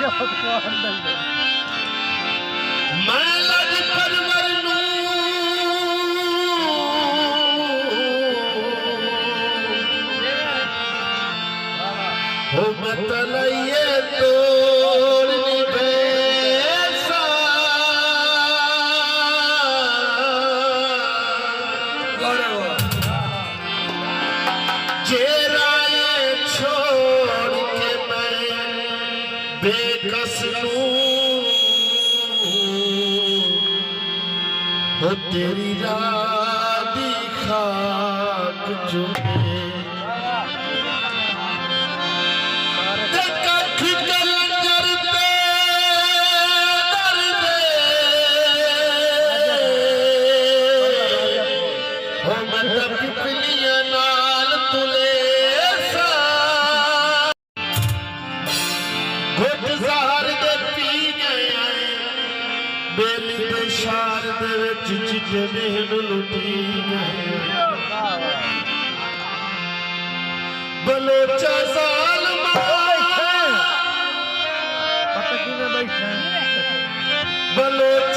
मैं लज परवर हो मत लइए तोड़ निभेसा जेराए छोड़ के मैं बेकस हो तेरी राधी खाक चुमे शार दे विच चिट्टे मेहन लुटी गए बलोचा ज़ालिमा बलोचा